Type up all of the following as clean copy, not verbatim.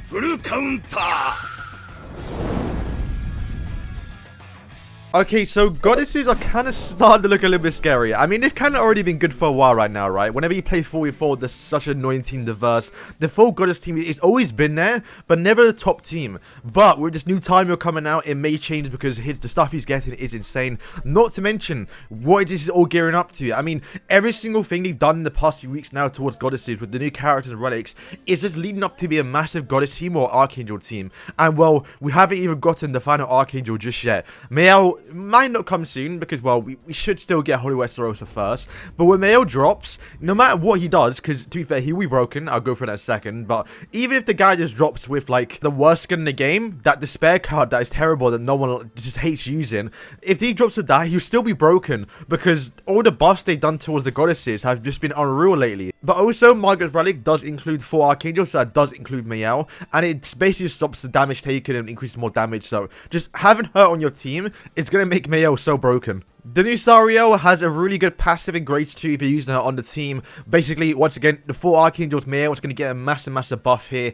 フルカウンター Okay, so goddesses are kind of starting to look a little bit scary. I mean, they've kind of already been good for a while right now, right? Whenever you play 4v4, there's such an annoying team diverse. The full goddess team has always been there, but never the top team. But with this new Tamio coming out, it may change because the stuff he's getting is insane. Not to mention what this is all gearing up to. I mean, every single thing they've done in the past few weeks now towards goddesses with the new characters and relics is just leading up to be a massive goddess team or archangel team. And well, we haven't even gotten the final archangel just yet. Mael might not come soon because, well, we should still get Holy Westerosa first. But when Mael drops, no matter what he does, because to be fair, he will be broken. I'll go for that in a second. But even if the guy just drops with, like, the worst skin in the game, that despair card that is terrible that no one just hates using, if he drops with that, he'll still be broken because all the buffs they've done towards the goddesses have just been unreal lately. But also, Margaret's Relic does include 4 Archangels, so that does include Mael. And it basically stops the damage taken and increases more damage. So just having her on your team is going to make Mael so broken. The new Sariel has a really good passive in grades 2 if you're using her on the team. Basically, once again, the 4 Archangels Mael is going to get a massive buff here.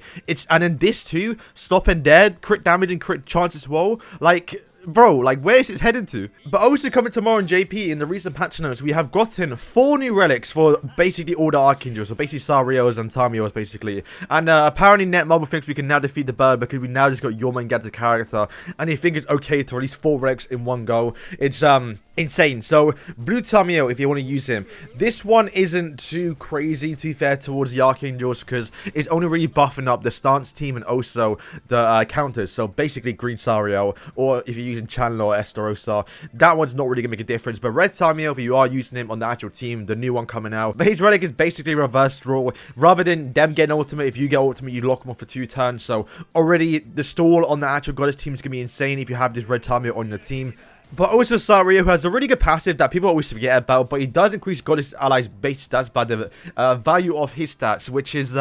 And in this too, stop and dead, crit damage and crit chance as well. Like, bro, like, where is it headed to? But also coming tomorrow in JP, in the recent patch notes, we have gotten 4 new relics for basically all the Archangels. So basically Sariels and Tamios, basically. And apparently Netmarble thinks we can now defeat the bird because we now just got Jormungandr's character. And he thinks it's okay to release 4 relics in one go. It's insane. So Blue Tamio, if you want to use him. This one isn't too crazy, to be fair, towards the Archangels because it's only really buffing up the stance team and also the counters. So basically Green Sariel, or if you using Chandler or Esterosa, that one's not really gonna make a difference. But Red Tamio, if you are using him on the actual team, the new one coming out, but his relic is basically reverse draw. Rather than them getting ultimate, if you get ultimate, you lock them off for 2 turns. So already the stall on the actual goddess team is gonna be insane if you have this Red Tamio on the team. But also Sario, who has a really good passive that people always forget about, but he does increase goddess allies base stats by the value of his stats, which is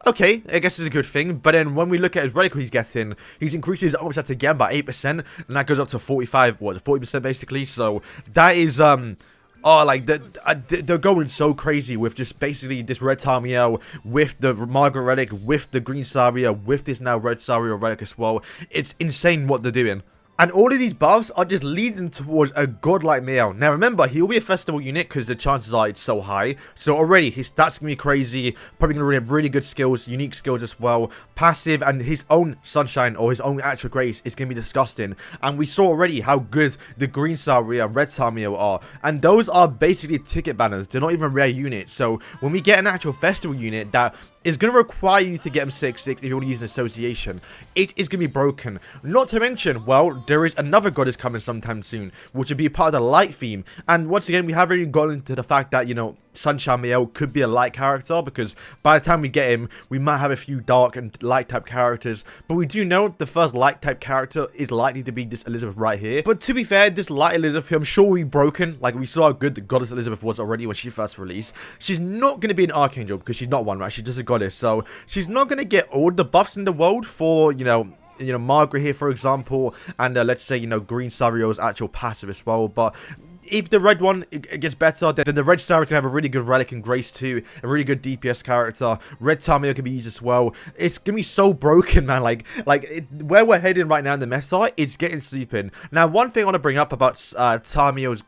okay, I guess it's a good thing. But then when we look at his relic he's getting, he's increasing his ultimate stats again by 8%, and that goes up to 40% basically. So that is oh, like, they're going so crazy with just basically this Red Tamiel, with the Margaret Relic, with the Green Saria, with this now Red Saria Relic as well. It's insane what they're doing. And all of these buffs are just leading towards a godlike Mael. Now remember, he will be a festival unit because the chances are it's so high. So already his stats can be crazy. Probably going to have really good skills, unique skills as well. Passive and his own Sunshine or his own actual grace is going to be disgusting. And we saw already how good the Green Saria and Red Tamio are. And those are basically ticket banners. They're not even rare units. So when we get an actual festival unit that is going to require you to get them 6/6 if you want to use an association, it is going to be broken. Not to mention, well, there is another goddess coming sometime soon, which would be part of the light theme. And once again, we haven't even gone into the fact that, you know, Sunshine Mael could be a light character, because by the time we get him, we might have a few dark and light type characters. But we do know the first light type character is likely to be this Elizabeth right here. But to be fair, this light Elizabeth, I'm sure will be broken. Like, we saw how good the goddess Elizabeth was already when she first released. She's not going to be an archangel because she's not one, right? She's just a goddess. So she's not going to get all the buffs in the world for, you know, Margaret here, for example, and let's say, you know, Green Sario's actual passive as well. But if the red one it gets better, then the red Sario is going to have a really good relic and grace too, a really good DPS character. Red Tamio can be used as well. It's going to be so broken, man. Where we're heading right now in the meta, it's getting stupid. Now, one thing I want to bring up about Tamio's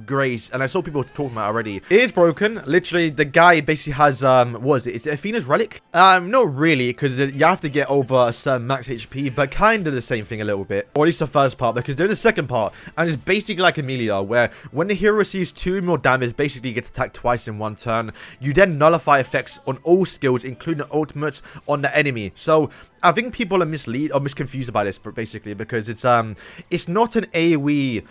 grace, and I saw people talking about it already. It is broken. Literally, the guy basically has what is it? Is it Athena's relic? Not really, because you have to get over a certain max HP, but kind of the same thing a little bit, or at least the first part, because there's a second part, and it's basically like Amelia, where when the hero receives 2 more damage, basically gets attacked twice in one turn. You then nullify effects on all skills, including the ultimates on the enemy. So I think people are misconfused about this, basically, because it's not an AoE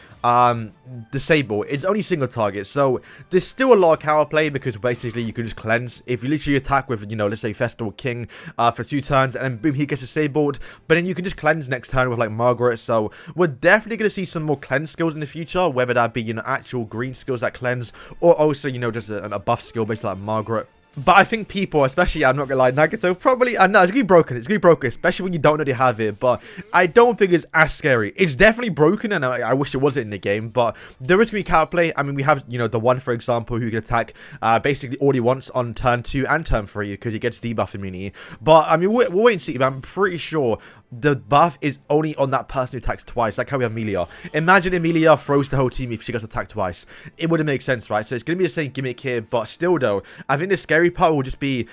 disable. It's only single target, so there's still a lot of counter play, because basically you can just cleanse. If you literally attack with, you know, let's say Festival King for 2 turns, and then boom, he gets disabled, but then you can just cleanse next turn with like Margaret. So we're definitely going to see some more cleanse skills in the future, whether that be, you know, actual green skills that cleanse, or also, you know, just a buff skill based like Margaret. But I think people, especially, I'm not gonna lie, Nagato, probably, no, it's gonna be broken. It's gonna be broken, especially when you don't already have it. But I don't think it's as scary. It's definitely broken, and I wish it wasn't in the game. But there is gonna be counterplay. I mean, we have, the one, for example, who can attack basically all he wants on turn 2 and turn 3 because he gets debuff immunity. But I mean, we'll wait and see. But I'm pretty sure the buff is only on that person who attacks twice, like how we have Amelia. Imagine Amelia throws the whole team if she gets attacked twice. It wouldn't make sense, right? So it's going to be the same gimmick here, but still though, I think the scary part will just be...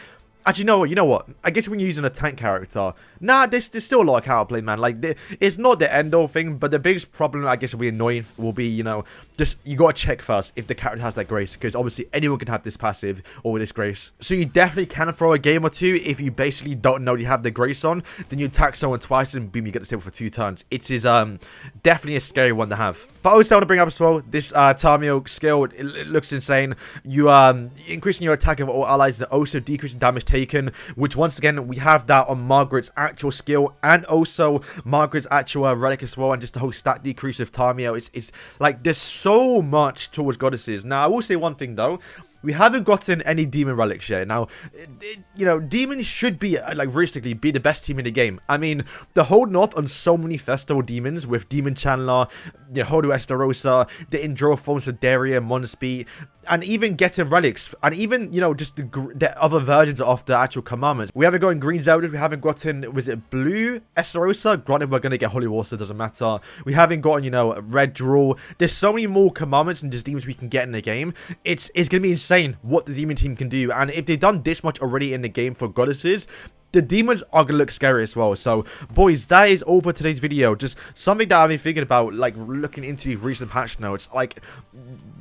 Actually, you know what? I guess when you're using a tank character, there's still a lot of counterplay, man. Like, it's not the end-all thing, but the biggest problem, I guess, will be annoying, will be, just, you gotta check first if the character has that grace, because obviously anyone can have this passive or this grace. So you definitely can throw a game or two if you basically don't know you have the grace on, then you attack someone twice and boom, you get the table for 2 turns. It is definitely a scary one to have. But also I want to bring up as well, this Tamio skill, it looks insane. You increasing your attack of all allies and also decreasing damage taken, which once again we have that on Margaret's actual skill and also Margaret's actual relic as well, and just the whole stat decrease of Tamio. It's like there's so much towards goddesses. Now I will say one thing though, we haven't gotten any demon relics yet. Now, demons should be, like, realistically, be the best team in the game. I mean, they're holding off on so many festival demons with Demon Chandler, Hodu Estarosa, the Enduro forms of Daria, Monspeed, and even getting relics, and even, just the other versions of the actual commandments. We haven't gotten Green Zelda, we haven't gotten, was it Blue Estarosa? Granted, we're going to get Holy Water, doesn't matter. We haven't gotten, Red Drool. There's so many more commandments and just demons we can get in the game. It's going to be insane what the demon team can do, and if they've done this much already in the game for goddesses, the demons are gonna look scary as well. So boys, that is all for today's video. Just something that I've been thinking about, like looking into these recent patch notes. Like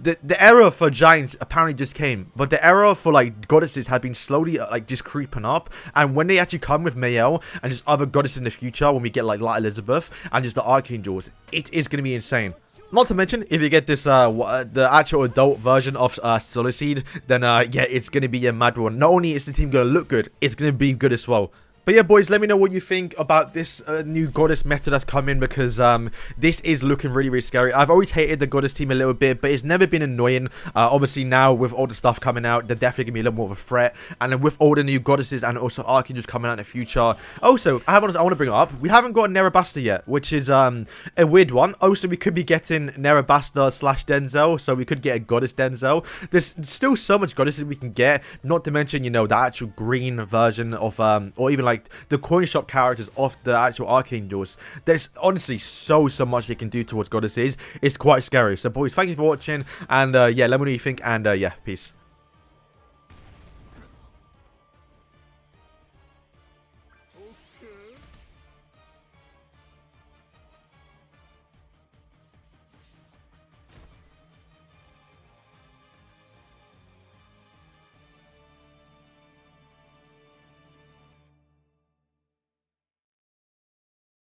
the era for giants apparently just came, but the era for like goddesses had been slowly like just creeping up, and when they actually come with Mael and just other goddesses in the future, when we get like Light Elizabeth and just the Archangels, it is gonna be insane. Not to mention, if you get this, the actual adult version of Solitude, then, yeah, it's going to be a mad one. Not only is the team going to look good, it's going to be good as well. But yeah, boys, let me know what you think about this new goddess meta that's come in, because this is looking really, really scary. I've always hated the goddess team a little bit, but it's never been annoying. Obviously, now with all the stuff coming out, they're definitely going to be a little more of a threat. And then with all the new goddesses and also Archangels coming out in the future. Also, I want to bring it up. We haven't got Nerabasta yet, which is a weird one. Also, we could be getting Nerabasta / Denzel, so we could get a goddess Denzel. There's still so much goddesses we can get, not to mention, the actual green version of, or even like the coin shop characters of the actual Archangels. There's honestly so much they can do towards goddesses. It's quite scary. So boys, thank you for watching, and yeah, let me know what you think, and yeah, peace.